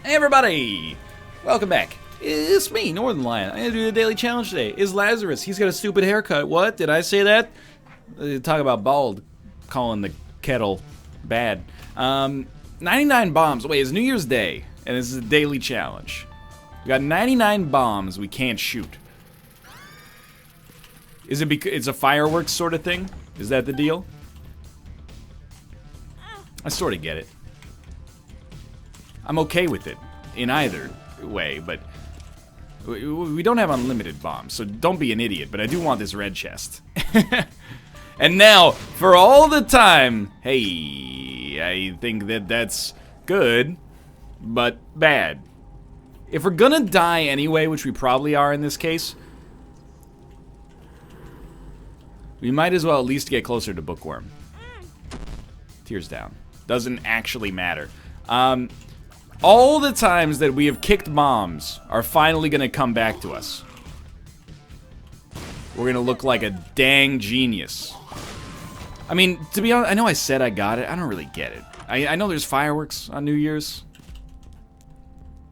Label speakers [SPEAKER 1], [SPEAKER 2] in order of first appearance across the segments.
[SPEAKER 1] Hey everybody! Welcome back. It's me, Northernlion. I'm gonna do the daily challenge today. Is Lazarus. He's got a stupid haircut. What? Did I say that? Talk about bald. Calling the kettle bad. 99 bombs. Wait, it's New Year's Day, and this is a daily challenge. We got 99 bombs we can't shoot. Is it because it's a fireworks sort of thing? Is that the deal? I sort of get it. I'm okay with it in either way, but we don't have unlimited bombs, so don't be an idiot, but I do want this red chest. And now, for all the time, hey, I think that that's good, but bad. If we're gonna die anyway, which we probably are in this case, we might as well at least get closer to Bookworm. Tears down. Doesn't actually matter. All the times that we have kicked bombs are finally gonna come back to us. We're gonna look like a dang genius. I mean, to be honest, I know I said I got it. I don't really get it. I know there's fireworks on New Year's.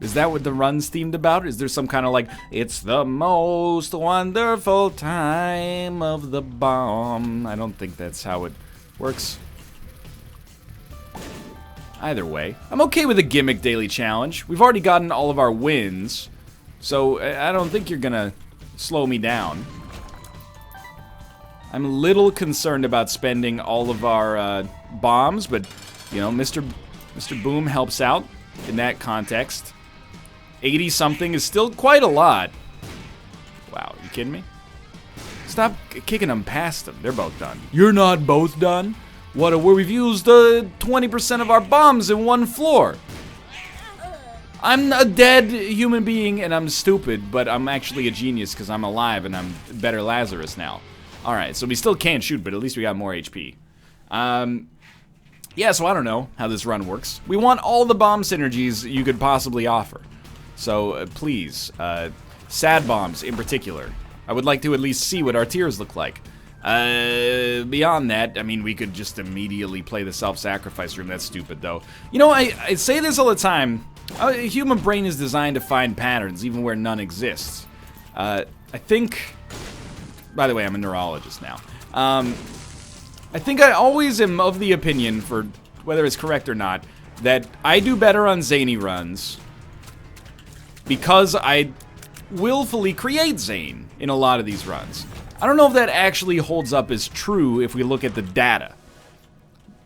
[SPEAKER 1] Is that what the run's themed about? Is there some kind of like, it's the most wonderful time of the bomb? I don't think that's how it works. Either way, I'm okay with a gimmick daily challenge. We've already gotten all of our wins, so I don't think you're gonna slow me down. I'm a little concerned about spending all of our bombs, but, you know, Mr. Boom helps out in that context. 80-something is still quite a lot. Wow, you kidding me? Stop kicking them past them. They're both done. You're not both done? What, where we've used 20% of our bombs in one floor. I'm a dead human being and I'm stupid, but I'm actually a genius because I'm alive and I'm better Lazarus now. Alright, so we still can't shoot, but at least we got more HP. Yeah, so I don't know how this run works. We want all the bomb synergies you could possibly offer. So, please, sad bombs in particular. I would like to at least see what our tiers look like. Beyond that, I mean, we could just immediately play the self-sacrifice room. That's stupid, though. You know, I say this all the time. A human brain is designed to find patterns, even where none exists. I think... By the way, I'm a neurologist now. I think I always am of the opinion, for whether it's correct or not, that I do better on zany runs because I willfully create Zane in a lot of these runs. I don't know if that actually holds up as true if we look at the data.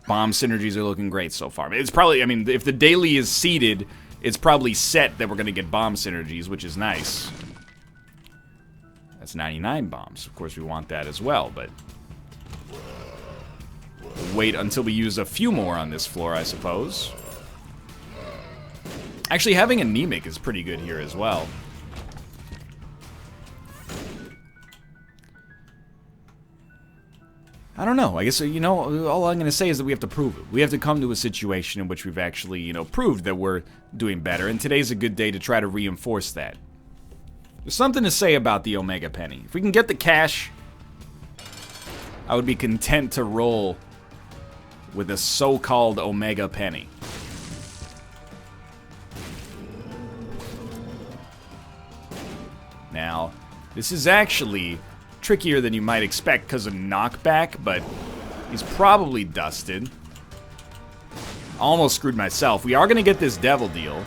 [SPEAKER 1] Bomb synergies are looking great so far. It's probably, I mean, if the daily is seeded, it's probably set that we're going to get bomb synergies, which is nice. That's 99 bombs. Of course, we want that as well, but we'll wait until we use a few more on this floor, I suppose. Actually, having anemic is pretty good here as well. I don't know. I guess, you know, all I'm going to say is that we have to prove it. We have to come to a situation in which we've actually, you know, proved that we're doing better, and today's a good day to try to reinforce that. There's something to say about the Omega Penny. If we can get the cash, I would be content to roll with a so-called Omega Penny. Now, this is actually trickier than you might expect because of knockback, but he's probably dusted. Almost screwed myself. We are going to get this devil deal.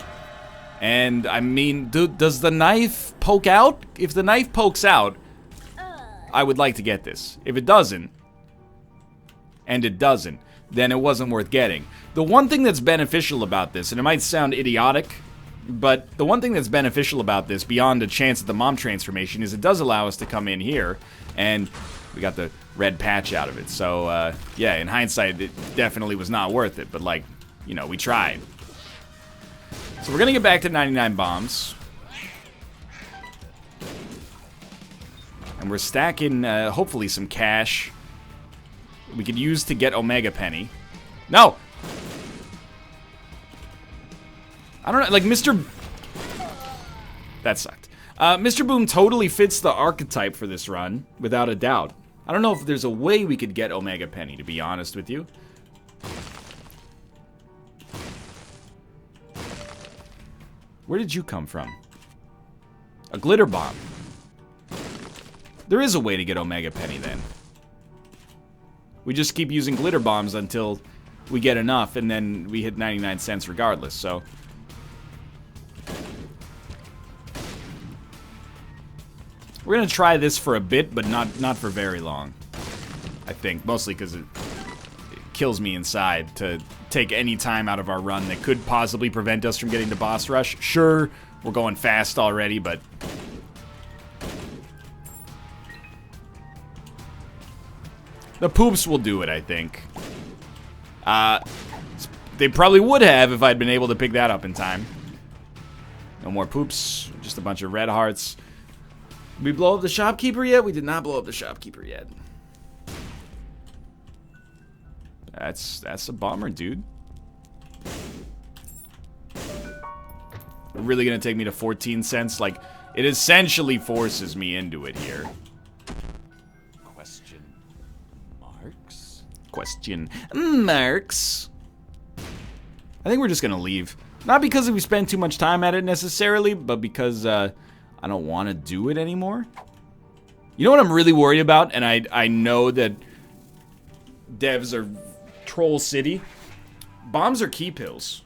[SPEAKER 1] And, I mean, does the knife poke out? If the knife pokes out, I would like to get this. If it doesn't, and it doesn't, then it wasn't worth getting. The one thing that's beneficial about this, and it might sound idiotic, but the one thing that's beneficial about this, beyond a chance at the mom transformation, is it does allow us to come in here, and we got the red patch out of it. So, yeah, in hindsight, it definitely was not worth it, but, like, you know, we tried. So we're gonna get back to 99 bombs. And we're stacking, hopefully, some cash we could use to get Omega Penny. No! I don't know, like, Mr. That sucked. Mr. Boom totally fits the archetype for this run, without a doubt. I don't know if there's a way we could get Omega Penny, to be honest with you. Where did you come from? A glitter bomb. There is a way to get Omega Penny then. We just keep using glitter bombs until we get enough, and then we hit 99 cents regardless, so. We're gonna try this for a bit, but not for very long. I think, mostly because it kills me inside to take any time out of our run that could possibly prevent us from getting to boss rush. Sure, we're going fast already, but the poops will do it, I think. They probably would have if I'd been able to pick that up in time. No more poops, just a bunch of red hearts. Did we blow up the shopkeeper yet? We did not blow up the shopkeeper yet. That's a bummer, dude. Really gonna take me to 14 cents? Like, it essentially forces me into it here.
[SPEAKER 2] Question marks?
[SPEAKER 1] Question marks. I think we're just gonna leave. Not because we spend too much time at it necessarily, but because I don't want to do it anymore. You know what I'm really worried about? And I know that devs are Troll City. Bombs are key pills.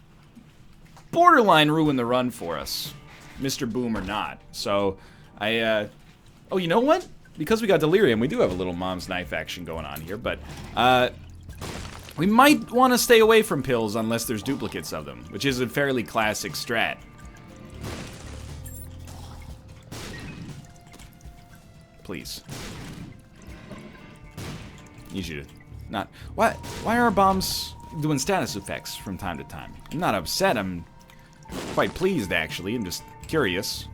[SPEAKER 1] Borderline ruin the run for us, Mr. Boom or not. So, oh, you know what? Because we got Delirium, we do have a little mom's knife action going on here, but, we might want to stay away from pills unless there's duplicates of them, which is a fairly classic strat. Please. Need you to not... Why are our bombs doing status effects from time to time? I'm not upset, I'm quite pleased, actually. I'm just curious.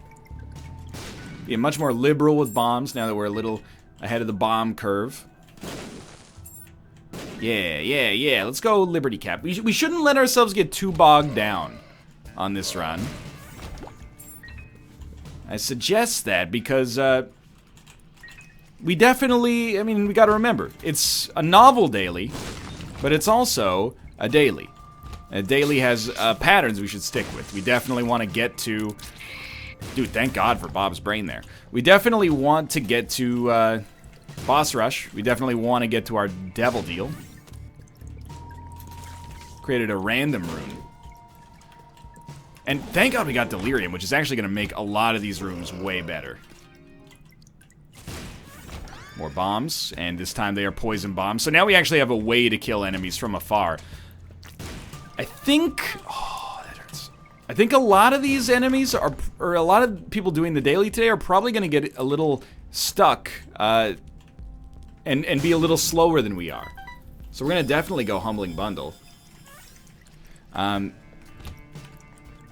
[SPEAKER 1] Being much more liberal with bombs now that we're a little ahead of the bomb curve. Yeah. Let's go Liberty Cap. We shouldn't let ourselves get too bogged down on this run. I suggest that because, we definitely, I mean, we gotta remember, it's a novel daily, but it's also a daily. A daily has patterns we should stick with. We definitely want to get to... Dude, thank God for Bob's brain there. We definitely want to get to boss rush. We definitely want to get to our devil deal. Created a random rune. And thank God we got Delirium, which is actually going to make a lot of these rooms way better. More bombs, and this time they are poison bombs. So now we actually have a way to kill enemies from afar. I think... Oh, that hurts. I think a lot of these enemies are... Or a lot of people doing the daily today are probably going to get a little stuck. And be a little slower than we are. So we're going to definitely go Humbling Bundle.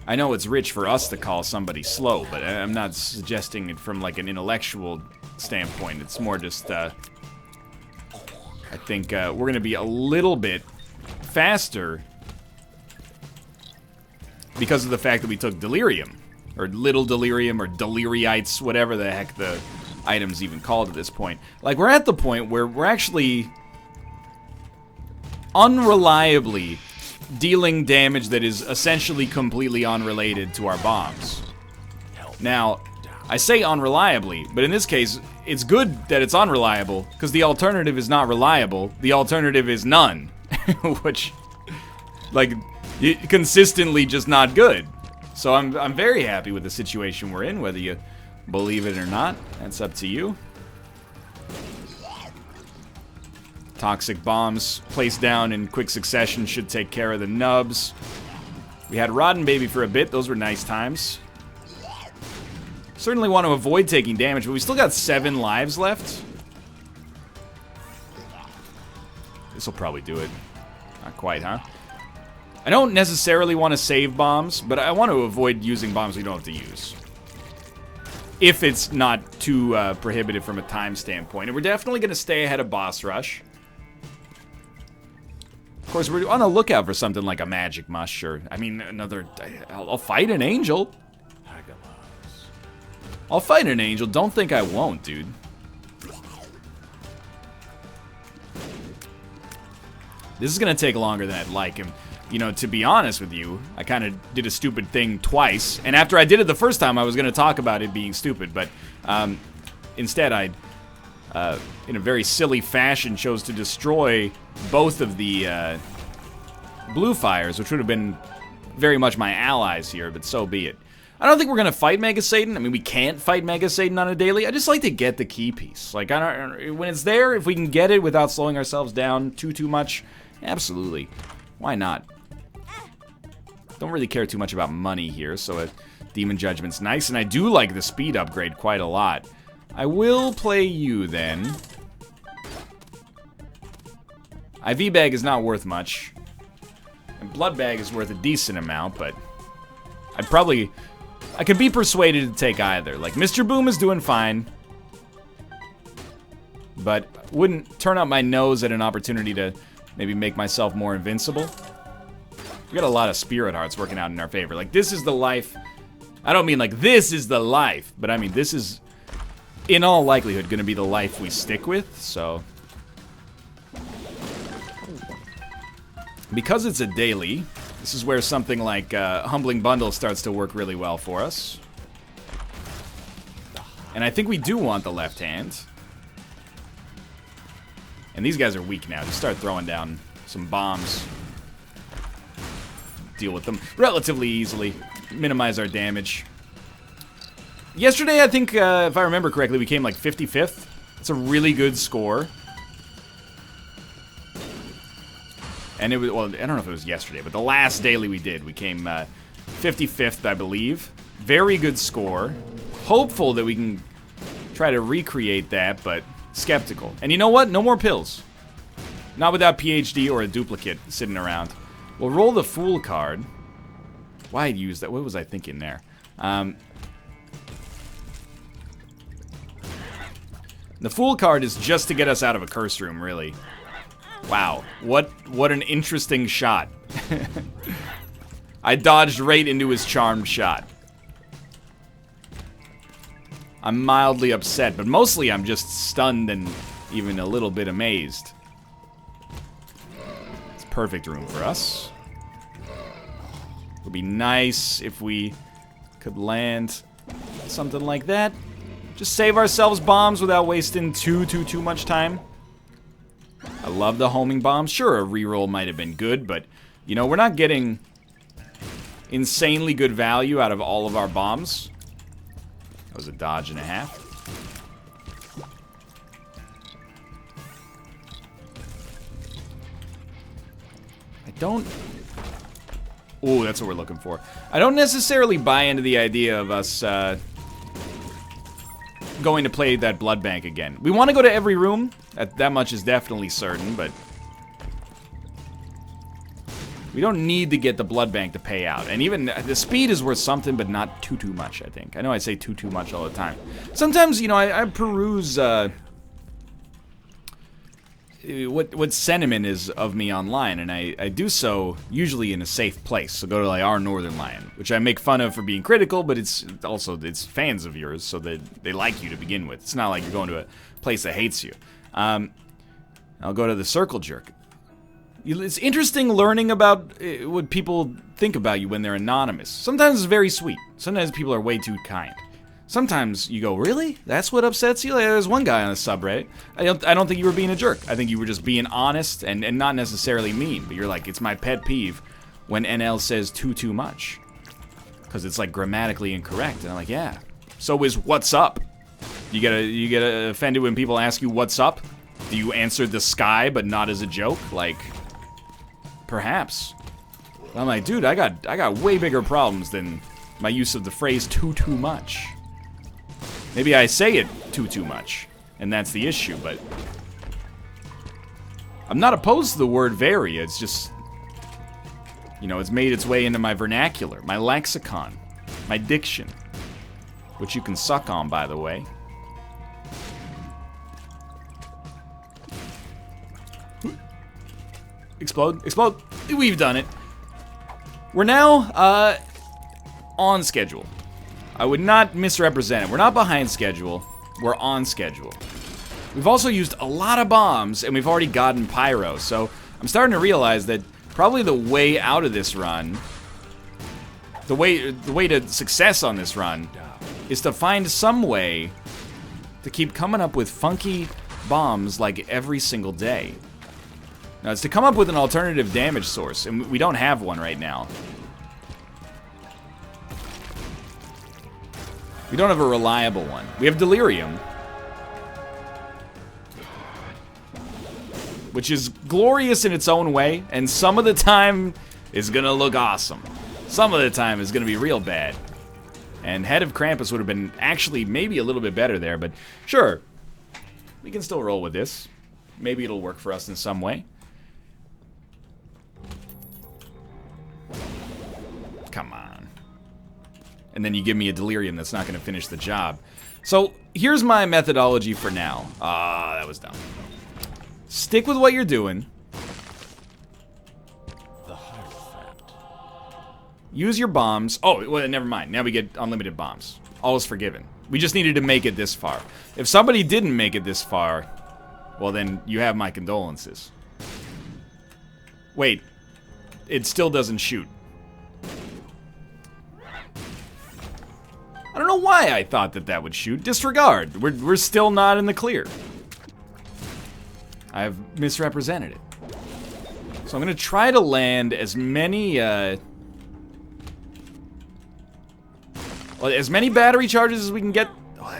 [SPEAKER 1] I know it's rich for us to call somebody slow, but I'm not suggesting it from like an intellectual standpoint. It's more just, I think we're going to be a little bit faster because of the fact that we took Delirium, or Little Delirium, or Deliriites, whatever the heck the item's even called at this point. Like, we're at the point where we're actually unreliably dealing damage that is essentially completely unrelated to our bombs. Now, I say unreliably, but in this case, it's good that it's unreliable, because the alternative is not reliable. The alternative is none. Which, like, consistently just not good. So I'm very happy with the situation we're in, whether you believe it or not. That's up to you. Toxic bombs placed down in quick succession should take care of the nubs. We had Rotten Baby for a bit. Those were nice times. Certainly want to avoid taking damage, but we still got 7 lives left. This will probably do it. Not quite, huh? I don't necessarily want to save bombs, but I want to avoid using bombs we don't have to use. If it's not too prohibitive from a time standpoint. And we're definitely going to stay ahead of boss rush. Of course, we're on the lookout for something like a magic mush, or, I mean, another... I'll fight an angel. I'll fight an angel. Don't think I won't, dude. This is going to take longer than I'd like him. you know, to be honest with you, I kind of did a stupid thing twice. And after I did it the first time, I was going to talk about it being stupid. But instead, I, in a very silly fashion, chose to destroy both of the blue fires, which would have been very much my allies here, but so be it. I don't think we're going to fight Mega Satan. I mean, we can't fight Mega Satan on a daily. I just like to get the key piece. Like, when it's there, if we can get it without slowing ourselves down too much, absolutely. Why not? Don't really care too much about money here, so a Demon Judgment's nice, and I do like the speed upgrade quite a lot. I will play you, then. IV Bag is not worth much. And Blood Bag is worth a decent amount, but I could be persuaded to take either. Like, Mr. Boom is doing fine, but wouldn't turn up my nose at an opportunity to maybe make myself more invincible. We got a lot of Spirit Hearts working out in our favor. Like, this is the life. I don't mean like this is the life, but I mean this is, in all likelihood, going to be the life we stick with, so. Because it's a daily, this is where something like Humbling Bundle starts to work really well for us. And I think we do want the left hand. And these guys are weak now. Just start throwing down some bombs. Deal with them relatively easily. Minimize our damage. Yesterday, I think, if I remember correctly, we came like 55th. It's a really good score. And it was, well, I don't know if it was yesterday, but the last daily we did, we came 55th, I believe. Very good score. Hopeful that we can try to recreate that, but skeptical. And you know what? No more pills. Not without PhD or a duplicate sitting around. We'll roll the Fool card. Why use that? What was I thinking there? The Fool card is just to get us out of a curse room, really. Wow, what an interesting shot. I dodged right into his charmed shot. I'm mildly upset, but mostly I'm just stunned and even a little bit amazed. It's perfect room for us. It would be nice if we could land something like that. Just save ourselves bombs without wasting too much time. I love the homing bombs. Sure, a reroll might have been good, but, you know, we're not getting insanely good value out of all of our bombs. That was a dodge and a half. I don't... Ooh, that's what we're looking for. I don't necessarily buy into the idea of us going to play that blood bank again. We want to go to every room. That much is definitely certain, but we don't need to get the blood bank to pay out. And even the speed is worth something, but not too much, I think. I know I say too much all the time. Sometimes, you know, I peruse what sentiment is of me online, and I do so usually in a safe place. So go to like our Northernlion, which I make fun of for being critical, but it's fans of yours, so they like you to begin with. It's not like you're going to a place that hates you. I'll go to the Circle Jerk. It's interesting learning about what people think about you when they're anonymous. Sometimes it's very sweet. Sometimes people are way too kind. Sometimes you go, really? That's what upsets you? Like, there's one guy on the subreddit. I don't think you were being a jerk. I think you were just being honest and not necessarily mean. But you're like, it's my pet peeve when NL says too much. Because it's like grammatically incorrect. And I'm like, yeah. So is what's up. You get offended when people ask you what's up? Do you answer the sky but not as a joke? Like, perhaps. I'm like, dude, I got way bigger problems than my use of the phrase too much. Maybe I say it too much, and that's the issue, but I'm not opposed to the word vary. It's just, you know, it's made its way into my vernacular, my lexicon, my diction, which you can suck on, by the way. Explode, explode. We've done it. We're now, on schedule. I would not misrepresent it. We're not behind schedule. We're on schedule. We've also used a lot of bombs, and we've already gotten pyro, so I'm starting to realize that Probably the way out of this run, the way to success on this run, is to find some way to keep coming up with funky bombs like every single day. Now, it's to come up with an alternative damage source, and we don't have one right now. We don't have a reliable one. We have delirium, which is glorious in its own way, and some of the time is gonna look awesome. Some of the time is gonna be real bad. And Head of Krampus would have been actually maybe a little bit better there, but sure. We can still roll with this. Maybe it'll work for us in some way. Come on. And then you give me a delirium that's not gonna finish the job. So, here's my methodology for now. Ah, that was dumb. Stick with what you're doing.
[SPEAKER 2] The Hierophant.
[SPEAKER 1] Use your bombs. Oh, well, never mind. Now we get unlimited bombs. All is forgiven. We just needed to make it this far. If somebody didn't make it this far, well then, you have my condolences. Wait. It still doesn't shoot. I don't know why I thought that that would shoot. Disregard. We're still not in the clear. I've misrepresented it. So I'm gonna try to land as many, well, as many battery charges as we can get. Oh,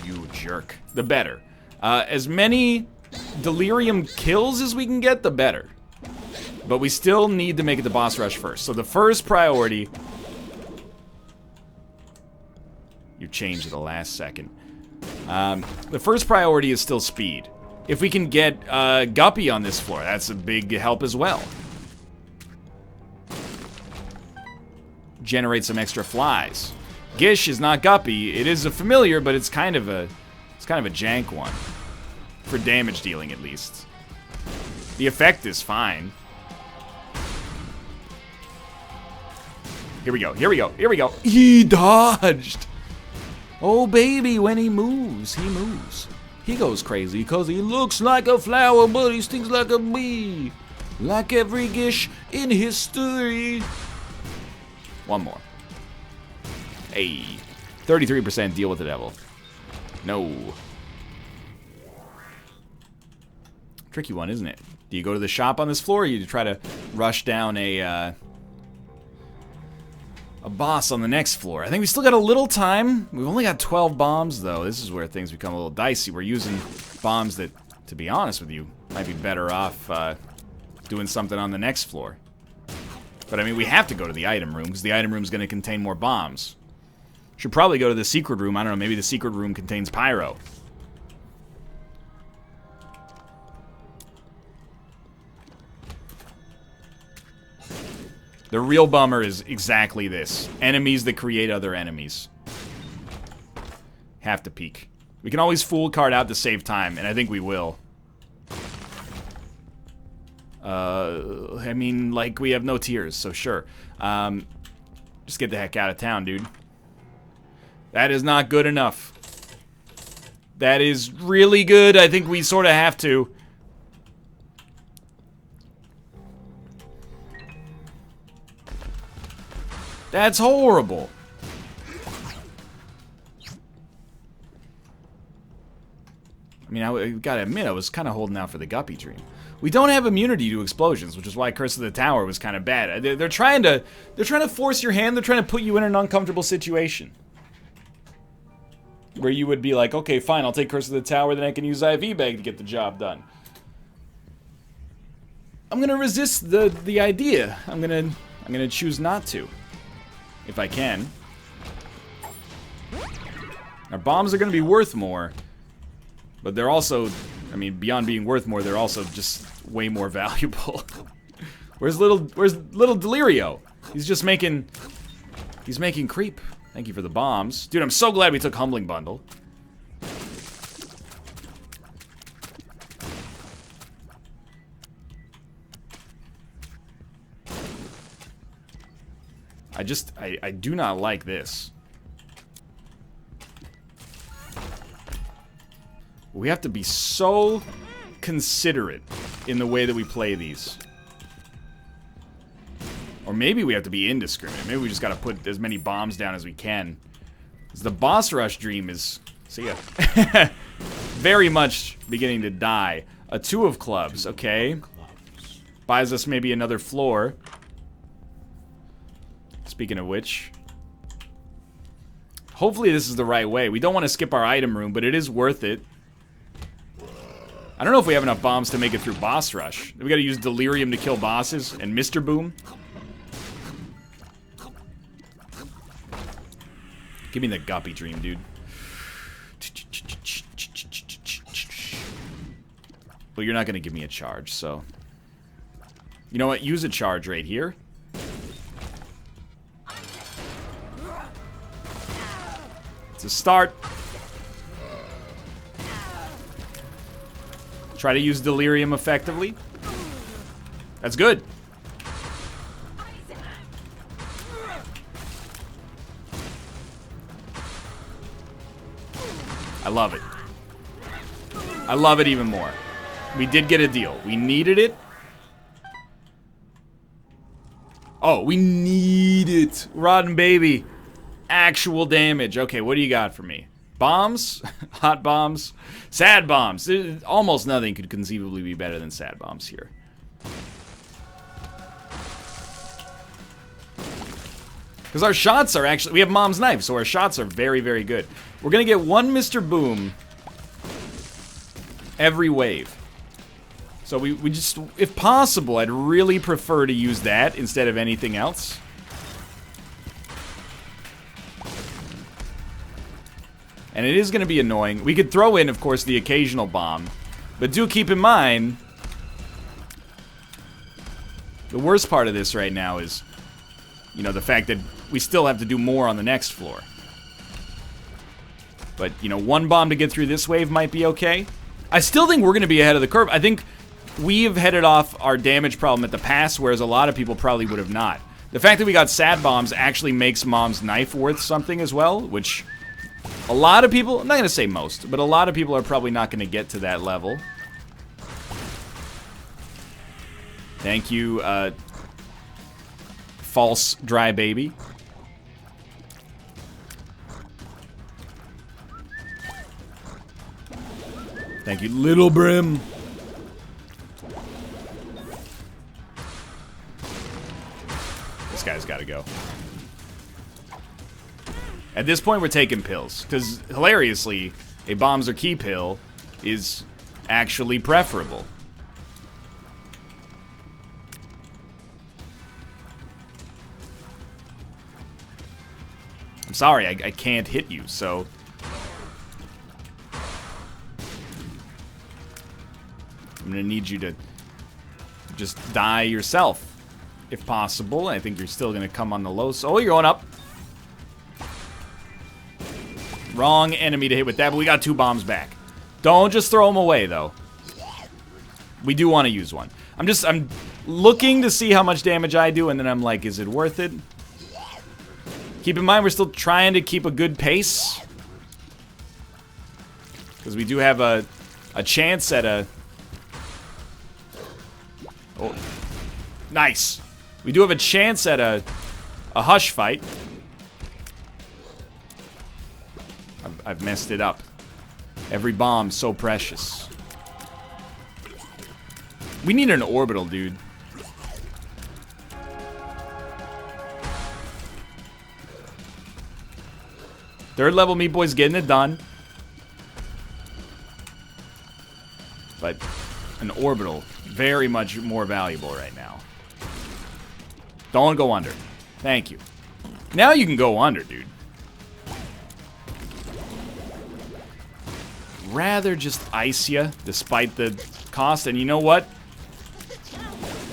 [SPEAKER 1] you jerk. The better. As many delirium kills as we can get, the better. But we still need to make it the boss rush first. So the first priority. You changed at the last second. The first priority is still speed. If we can get Guppy on this floor, that's a big help as well. Generate some extra flies. Gish is not Guppy. It is a familiar, but it's kind of a jank one. For damage dealing, at least. The effect is fine. Here we go, here we go, here we go. He dodged! Oh baby, when he moves, he moves. He goes crazy because he looks like a flower, but he stings like a bee. Like every Gish in history. One more. Hey. 33% deal with the devil. No. Tricky one, isn't it? Do you go to the shop on this floor, or you try to rush down a boss on the next floor? I think we still got a little time. We've only got 12 bombs, though. This is where things become a little dicey. We're using bombs that, to be honest with you, might be better off doing something on the next floor. But, I mean, we have to go to the item room, because the item room is going to contain more bombs. Should probably go to the secret room. I don't know, maybe the secret room contains pyro. The real bummer is exactly this. Enemies that create other enemies. Have to peek. We can always fool card out to save time, and I think we will. I mean, like, we have no tears, so sure. Just get the heck out of town, dude. That is not good enough. That is really good. I think we sort of have to. That's horrible. I mean, I gotta admit, I was kind of holding out for the Guppy dream. We don't have immunity to explosions, which is why Curse of the Tower was kind of bad. They're trying to force your hand. They're trying to put you in an uncomfortable situation. Where you would be like, okay, fine, I'll take Curse of the Tower, then I can use IV Bag to get the job done. I'm gonna resist the idea. I'm gonna choose not to. If I can. Our bombs are gonna be worth more. But they're also, I mean, beyond being worth more, they're also just way more valuable. Where's little Delirio? He's making creep. Thank you for the bombs. Dude, I'm so glad we took Humbling Bundle. I do not like this. We have to be so considerate in the way that we play these. Or maybe we have to be indiscriminate. Maybe we just gotta put as many bombs down as we can. 'Cause the boss rush dream is... See ya. Very much beginning to die. A 2 of clubs, okay. Buys us maybe another floor. Speaking of which... Hopefully this is the right way. We don't want to skip our item room, but it is worth it. I don't know if we have enough bombs to make it through boss rush. We gotta use delirium to kill bosses and Mr. Boom. Give me the guppy dream, dude. Well, you're not gonna give me a charge, so... You know what? Use a charge right here. It's a start. Try to use delirium effectively. That's good. I love it. I love it even more. We did get a deal. We needed it. Oh, we need it. Rotten baby. Actual damage. Okay, what do you got for me? Bombs? Hot bombs? Sad bombs. Almost nothing could conceivably be better than sad bombs here. Because our shots are actually... We have Mom's Knife, so our shots are very, very good. We're going to get one Mr. Boom every wave. So we just... If possible, I'd really prefer to use that instead of anything else. And it is going to be annoying. We could throw in, of course, the occasional bomb. But do keep in mind... The worst part of this right now is... You know, the fact that we still have to do more on the next floor. But, you know, one bomb to get through this wave might be okay. I still think we're going to be ahead of the curve. I think we have headed off our damage problem at the pass, whereas a lot of people probably would have not. The fact that we got sad bombs actually makes Mom's Knife worth something as well, which... A lot of people, I'm not going to say most, but a lot of people are probably not going to get to that level. Thank you, false dry baby. Thank you, Little Brim. This guy's got to go. At this point, we're taking pills. Because, hilariously, a bombs or key pill is actually preferable. I'm sorry, I can't hit you, so... I'm gonna need you to just die yourself, if possible. I think you're still gonna come on the low... Oh, you're going up. Wrong enemy to hit with that, but we got 2 bombs back. Don't just throw them away, though. We do want to use one. I'm looking to see how much damage I do, and then I'm like, is it worth it? Keep in mind, we're still trying to keep a good pace. Because we do have a chance at a... Oh. Nice. We do have a chance at a hush fight. I've messed it up. Every bomb so precious. We need an orbital, dude. Third level Meat Boy's getting it done. But an orbital, very much more valuable right now. Don't go under. Thank you. Now you can go under, dude. Rather just ice you, despite the cost. And you know what?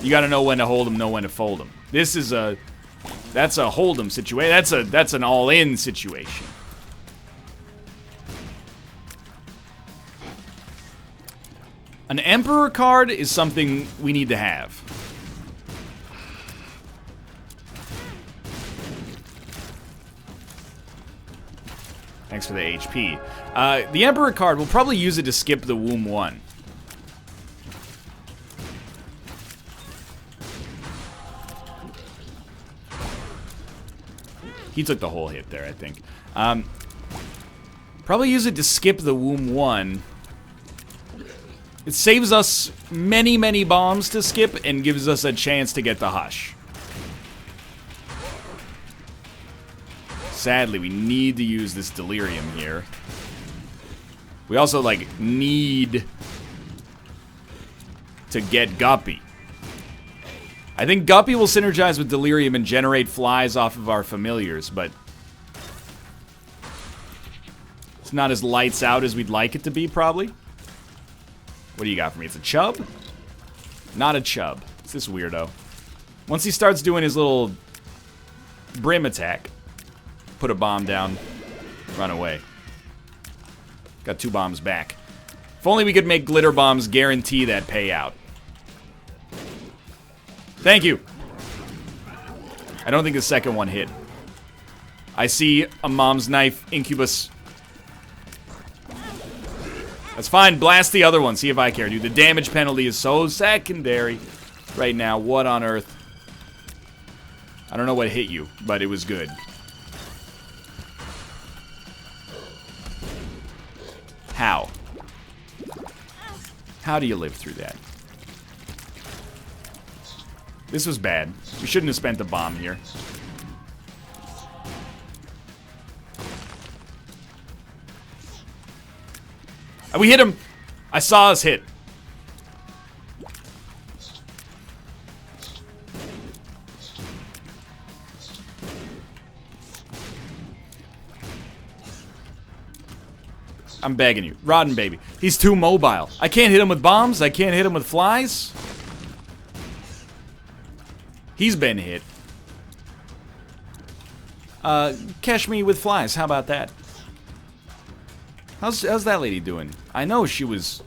[SPEAKER 1] You gotta know when to hold them, know when to fold them. This is a... That's a hold 'em situation. That's an all-in situation. An Emperor card is something we need to have. Thanks for the HP. The Emperor card, we'll probably use it to skip the Womb 1. He took the whole hit there, I think. Probably use it to skip the womb 1. It saves us many, many bombs to skip and gives us a chance to get the hush. Sadly, we need to use this delirium here. We also, like, need to get Guppy. I think Guppy will synergize with delirium and generate flies off of our familiars, but it's not as lights out as we'd like it to be, probably. What do you got for me? It's a chub? Not a chub. It's this weirdo. Once he starts doing his little brim attack, put a bomb down, run away. Got 2 bombs back. If only we could make glitter bombs guarantee that payout. Thank you. I don't think the second one hit. I see a mom's knife incubus. That's fine. Blast the other one. See if I care, dude. The damage penalty is so secondary right now. What on earth? I don't know what hit you, but it was good. How? How do you live through that? This was bad. We shouldn't have spent the bomb here. We hit him. I saw us hit. I'm begging you. Rotten baby. He's too mobile. I can't hit him with bombs. I can't hit him with flies. He's been hit. Catch me with flies. How about that? How's that lady doing? I know she was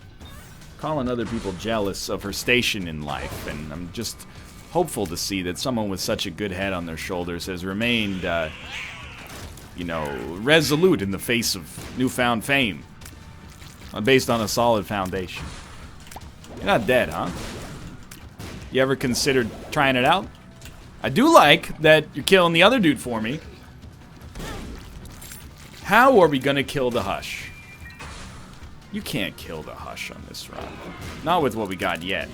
[SPEAKER 1] calling other people jealous of her station in life, and I'm just hopeful to see that someone with such a good head on their shoulders has remained, you know, resolute in the face of newfound fame. Based on a solid foundation. You're not dead, huh? You ever considered trying it out? I do like that you're killing the other dude for me. How are we gonna kill the Hush? You can't kill the Hush on this run. Not with what we got yet.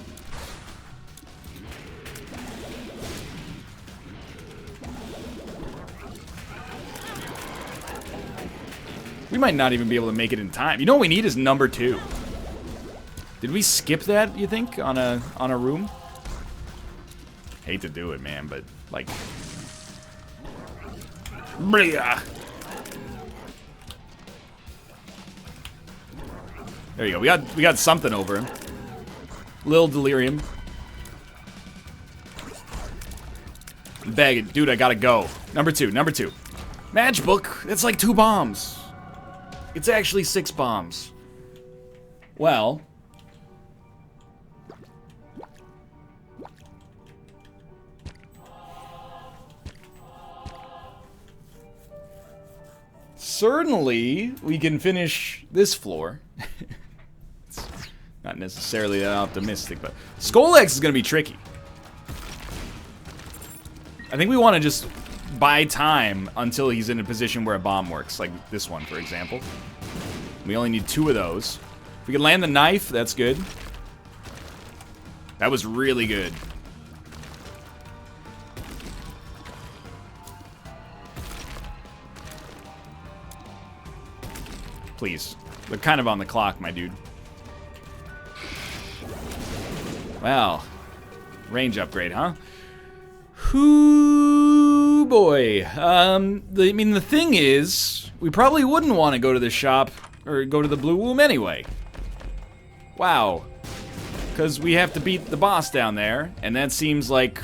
[SPEAKER 1] We might not even be able to make it in time. You know what we need is number 2. Did we skip that, you think, on a room? Hate to do it, man, but like, blah. There you go. We got something over him. Lil delirium. Bag it, dude. I gotta go. Number 2. Number 2. Matchbook. That's like 2 bombs. It's actually 6 bombs. Well. Certainly, we can finish this floor. It's not necessarily that optimistic, but Skolex is going to be tricky. I think we want to just buy time until he's in a position where a bomb works, like this one, for example. We only need 2 of those. If we can land the knife, that's good. That was really good. Please. They're kind of on the clock, my dude. Well, range upgrade, huh? Hoo boy. I mean, the thing is, we probably wouldn't want to go to the shop or go to the Blue Womb anyway. Wow. Because we have to beat the boss down there, and that seems like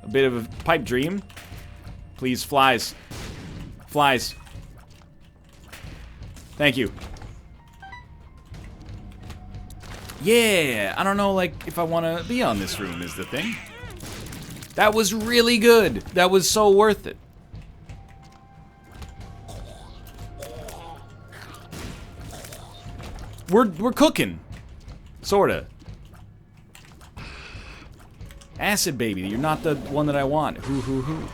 [SPEAKER 1] a bit of a pipe dream. Please, flies. Flies. Thank you. Yeah, I don't know, like, if I want to be on this room is the thing. That was really good. That was so worth it. We're cooking. Sorta. Acid baby, you're not the one that I want. Hoo hoo hoo.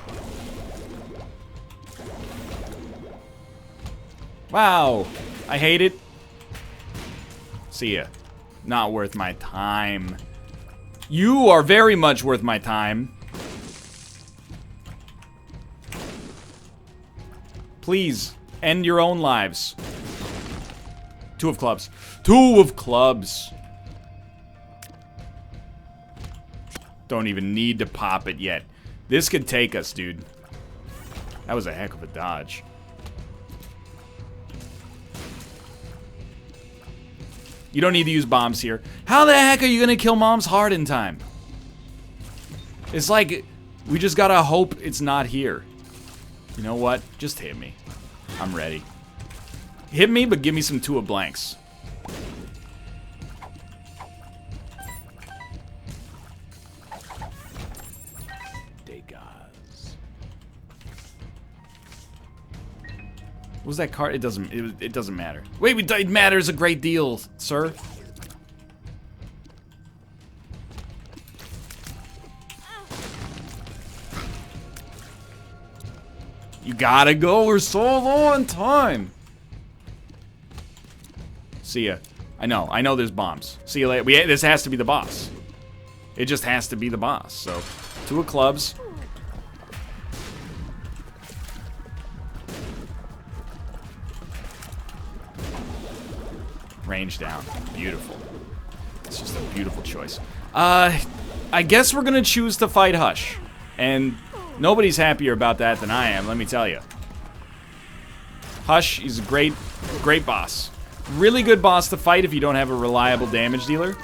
[SPEAKER 1] Wow. I hate it. See ya. Not worth my time. You are very much worth my time. Please, end your own lives. 2 of clubs. 2 of clubs. Don't even need to pop it yet. This could take us, dude. That was a heck of a dodge. You don't need to use bombs here. How the heck are you gonna kill Mom's heart in time? It's like, we just gotta hope it's not here. You know what? Just hit me. I'm ready. Hit me, but give me some 2 of blanks. What was that card? It doesn't matter. Wait, it matters a great deal, sir. You gotta go. We're so low on time. See ya. I know there's bombs. See you later. This has to be the boss. It just has to be the boss. So, 2 of clubs. Range down. Beautiful. It's just a beautiful choice. I guess we're gonna choose to fight Hush. And nobody's happier about that than I am, let me tell you. Hush is a great boss. Really good boss to fight if you don't have a reliable damage dealer.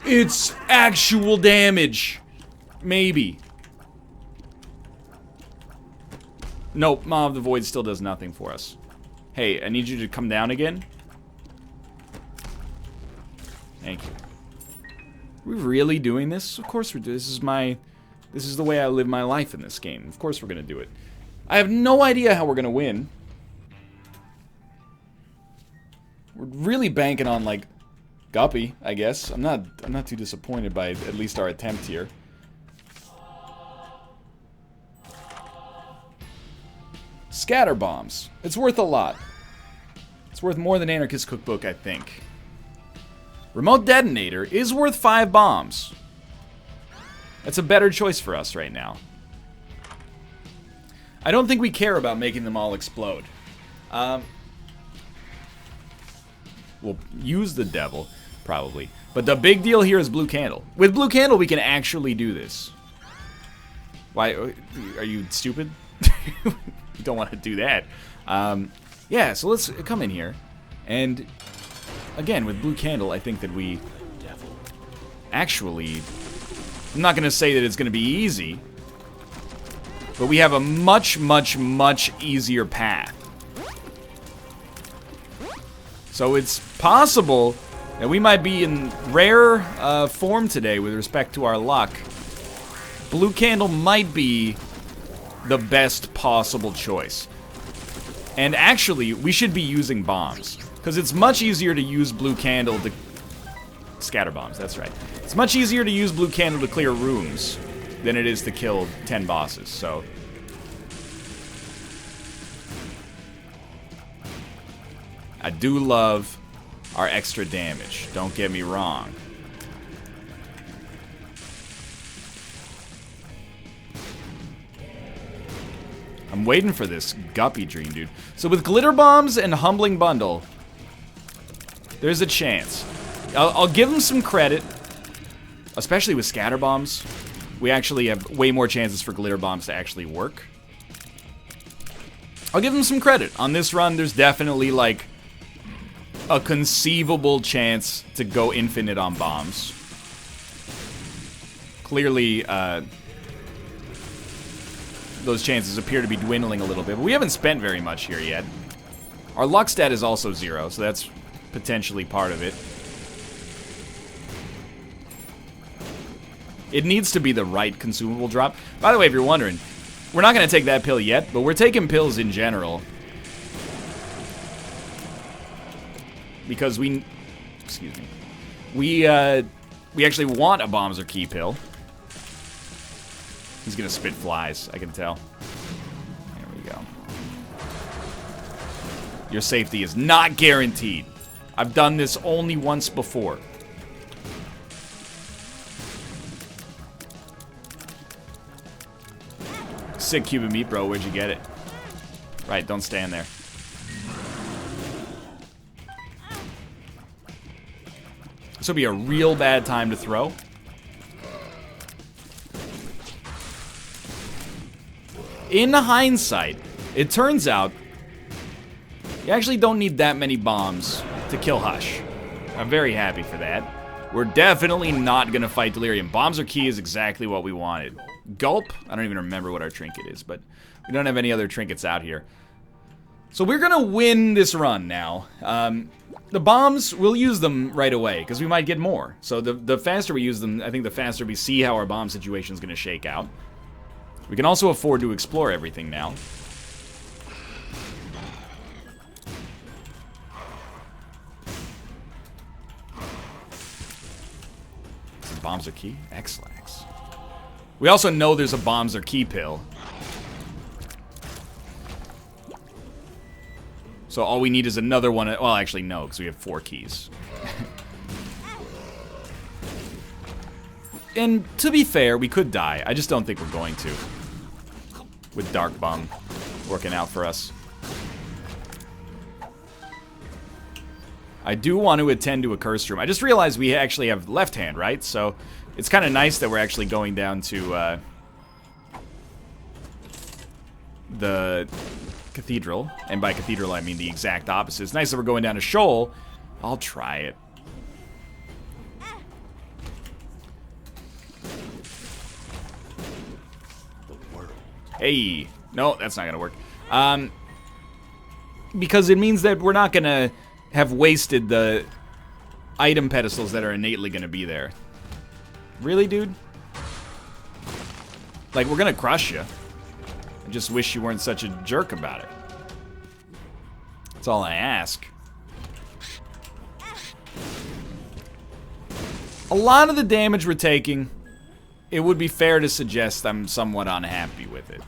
[SPEAKER 1] It's actual damage. Maybe. Nope, Maw of the Void still does nothing for us. Hey, I need you to come down again. Thank you. Are we really doing this? Of course we're doing this. This is the way I live my life in this game. Of course we're gonna do it. I have no idea how we're gonna win. We're really banking on, like, Guppy, I guess. I'm not too disappointed by at least our attempt here. Scatter bombs. It's worth a lot. It's worth more than Anarchist Cookbook, I think. Remote detonator is worth 5 bombs. That's a better choice for us right now. I don't think we care about making them all explode. We'll use the devil, probably. But the big deal here is Blue Candle. With Blue Candle, we can actually do this. Why? Are you stupid? You don't want to do that. Yeah, so let's come in here. And again, with Blue Candle, I think that we actually... I'm not going to say that it's going to be easy. But we have a much, much, much easier path. So it's possible that we might be in rare form today with respect to our luck. Blue Candle might be the best possible choice. And actually, we should be using bombs. Because it's much easier to use Blue Candle to... Scatter bombs, that's right. It's much easier to use Blue Candle to clear rooms than it is to kill 10 bosses, so... I do love our extra damage, don't get me wrong. I'm waiting for this Guppy dream, dude. So with Glitter Bombs and Humbling Bundle, there's a chance. I'll give them some credit, especially with Scatter Bombs. We actually have way more chances for Glitter Bombs to actually work. I'll give them some credit. On this run, there's definitely, like, a conceivable chance to go infinite on bombs. Clearly, those chances appear to be dwindling a little bit, but we haven't spent very much here yet. Our luck stat is also 0, so that's potentially part of it. It needs to be the right consumable drop. By the way, if you're wondering, we're not going to take that pill yet, but we're taking pills in general. Because we... Excuse me. We actually want a bombs or key pill. He's gonna spit flies, I can tell. There we go. Your safety is not guaranteed. I've done this only once before. Sick Cuban meat, bro. Where'd you get it? Right, don't stand there. This will be a real bad time to throw. In hindsight, it turns out you actually don't need that many bombs to kill Hush. I'm very happy for that. We're definitely not going to fight Delirium. Bombs are key is exactly what we wanted. Gulp? I don't even remember what our trinket is, but we don't have any other trinkets out here. So we're going to win this run now. The bombs, we'll use them right away, because we might get more. So the faster we use them, I think the faster we see how our bomb situation is going to shake out. We can also afford to explore everything now. So bombs are key? X-Lax. We also know there's a bombs are key pill. So all we need is another one. Well, actually, no, because we have 4 keys. And to be fair, we could die. I just don't think we're going to. With Dark Bum working out for us. I do want to attend to a Cursed Room. I just realized we actually have left hand, right? So it's kind of nice that we're actually going down to the Cathedral. And by Cathedral, I mean the exact opposite. It's nice that we're going down to Shoal. I'll try it. Hey, no, that's not gonna work. Because it means that we're not gonna have wasted the item pedestals that are innately gonna be there. Really, dude? Like, we're gonna crush you. I just wish you weren't such a jerk about it. That's all I ask. A lot of the damage we're taking, it would be fair to suggest I'm somewhat unhappy with it.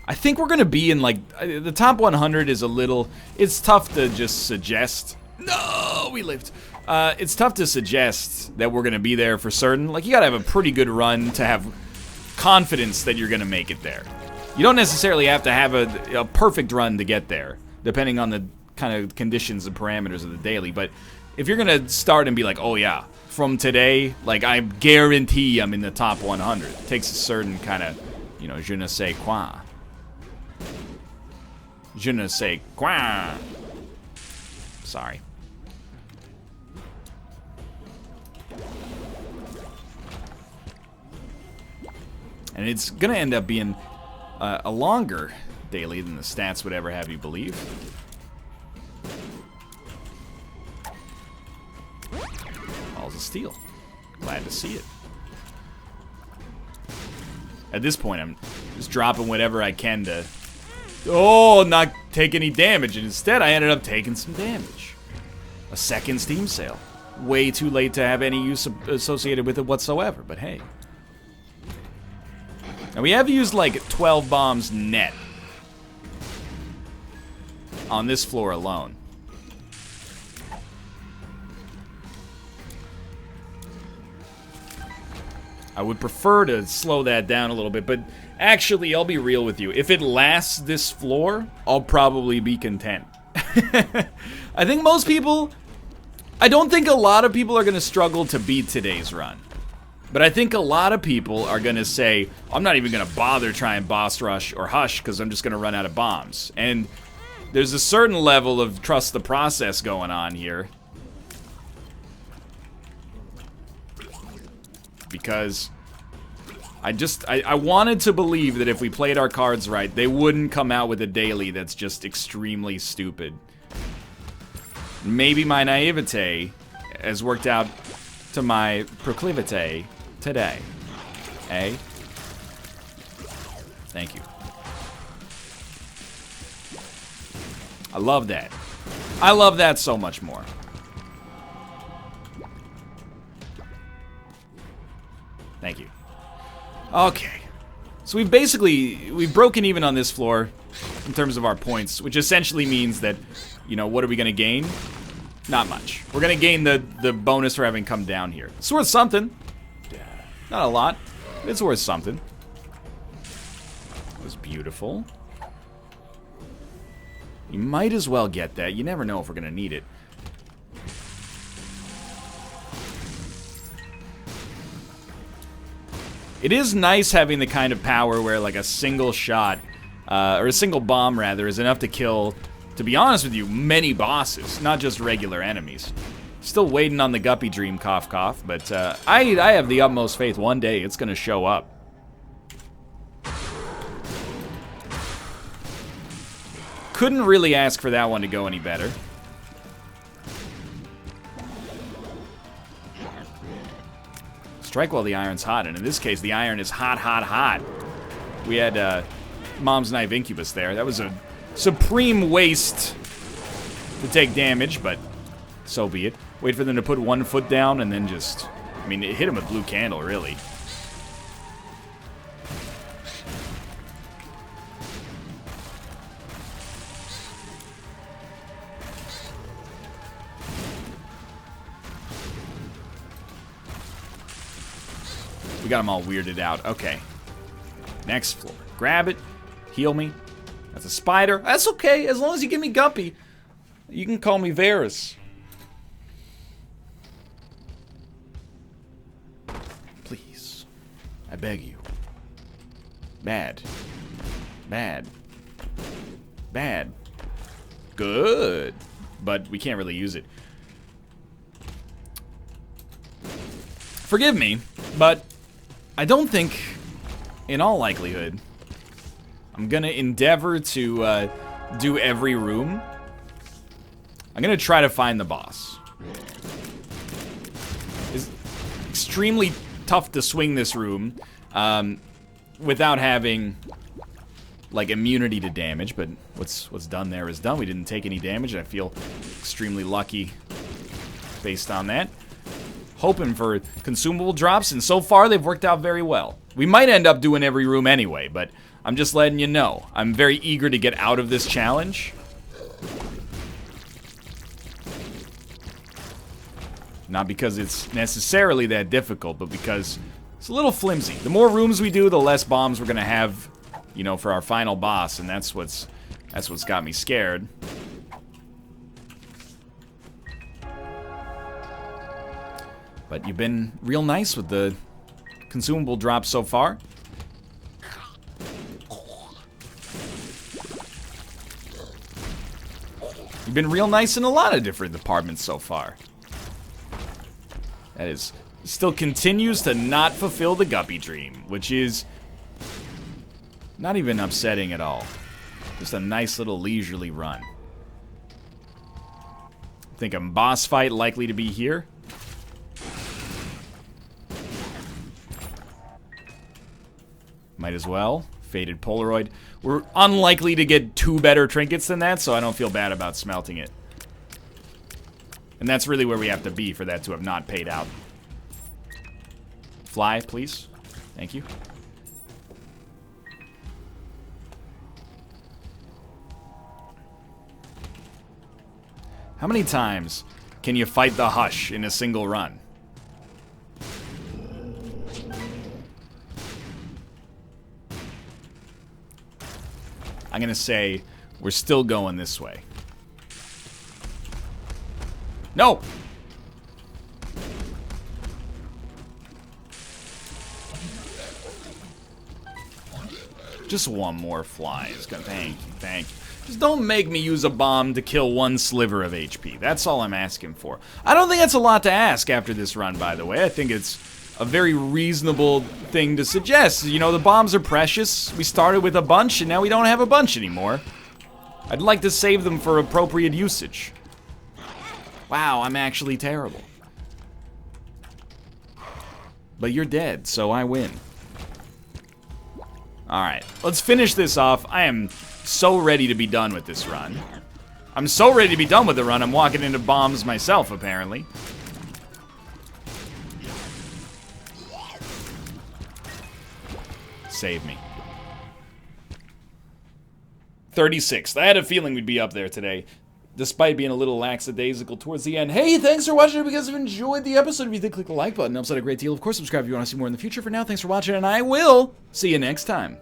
[SPEAKER 1] I think we're gonna be in, like, the top 100 is a little, it's tough to just suggest. No, we lived. It's tough to suggest that we're gonna be there for certain. Like, you gotta have a pretty good run to have confidence that you're gonna make it there. You don't necessarily have to have a perfect run to get there, depending on the kind of conditions and parameters of the daily, but if you're gonna start and be like, oh yeah, from today, like, I guarantee I'm in the top 100. It takes a certain kind of, you know, je ne sais quoi. Je ne sais quoi. Sorry. And it's gonna end up being a longer daily than the stats would ever have you believe. Balls of Steel. Glad to see it. At this point, I'm just dropping whatever I can to, not take any damage. And instead, I ended up taking some damage. A second Steam sale. Way too late to have any use associated with it whatsoever, but hey. And we have used like 12 bombs net on this floor alone. I would prefer to slow that down a little bit, but actually, I'll be real with you. If it lasts this floor, I'll probably be content. I think most people, I don't think a lot of people are going to struggle to beat today's run. But I think a lot of people are going to say, I'm not even going to bother trying boss rush or hush because I'm just going to run out of bombs. And there's a certain level of trust the process going on here. Because I wanted to believe that if we played our cards right, they wouldn't come out with a daily that's just extremely stupid. Maybe my naivete has worked out to my proclivity today. Eh? Thank you. I love that. I love that so much more. Thank you. Okay. So we've broken even on this floor in terms of our points, which essentially means that, you know, what are we going to gain? Not much. We're going to gain the bonus for having come down here. It's worth something. Not a lot. It's worth something. It was beautiful. You might as well get that. You never know if we're going to need it. It is nice having the kind of power where, like, a single shot, or a single bomb, rather, is enough to kill, to be honest with you, many bosses, not just regular enemies. Still waiting on the Guppy Dream, cough, cough, but I have the utmost faith one day it's going to show up. Couldn't really ask for that one to go any better. Strike while the iron's hot, and in this case, the iron is hot, hot, hot. We had Mom's Knife Incubus there. That was a supreme waste to take damage, but so be it. Wait for them to put one foot down, and then just... I mean, it hit him with Blue Candle, really. We got them all weirded out. Okay. Next floor. Grab it. Heal me. That's a spider. That's okay. As long as you give me Guppy. You can call me Varus. Please. I beg you. Bad. Bad. Bad. Good. But we can't really use it. Forgive me, but... I don't think, in all likelihood, I'm gonna endeavor to do every room. I'm gonna try to find the boss. It's extremely tough to swing this room without having, like, immunity to damage, but what's done there is done. We didn't take any damage, and I feel extremely lucky based on that. Hoping for consumable drops, and so far they've worked out very well. We might end up doing every room anyway, but I'm just letting you know. I'm very eager to get out of this challenge. Not because it's necessarily that difficult, but because it's a little flimsy. The more rooms we do, the less bombs we're gonna have, you know, for our final boss, and that's what's got me scared. But you've been real nice with the consumable drops so far. You've been real nice in a lot of different departments so far. That is, still continues to not fulfill the Guppy Dream, which is not even upsetting at all. Just a nice little leisurely run. Think a boss fight likely to be here? Might as well. Faded Polaroid. We're unlikely to get 2 better trinkets than that, so I don't feel bad about smelting it. And that's really where we have to be for that to have not paid out. Fly, please. Thank you. How many times can you fight the Hush in a single run? I'm gonna say we're still going this way. No! Just one more fly is gonna... Thank you, thank you. Just don't make me use a bomb to kill 1 sliver of HP. That's all I'm asking for. I don't think that's a lot to ask after this run, by the way. I think it's a very reasonable thing to suggest. You know, the bombs are precious. We started with a bunch, and now we don't have a bunch anymore. I'd like to save them for appropriate usage. Wow, I'm actually terrible. But you're dead, so I win. Alright, let's finish this off. I am so ready to be done with this run. I'm so ready to be done with the run, I'm walking into bombs myself, apparently. Save me. 36th. I had a feeling we'd be up there today, despite being a little lackadaisical towards the end. Hey, thanks for watching. If you guys have enjoyed the episode, if you did, click the like button. It helps out a great deal. Of course, subscribe if you want to see more in the future. For now, thanks for watching, and I will see you next time.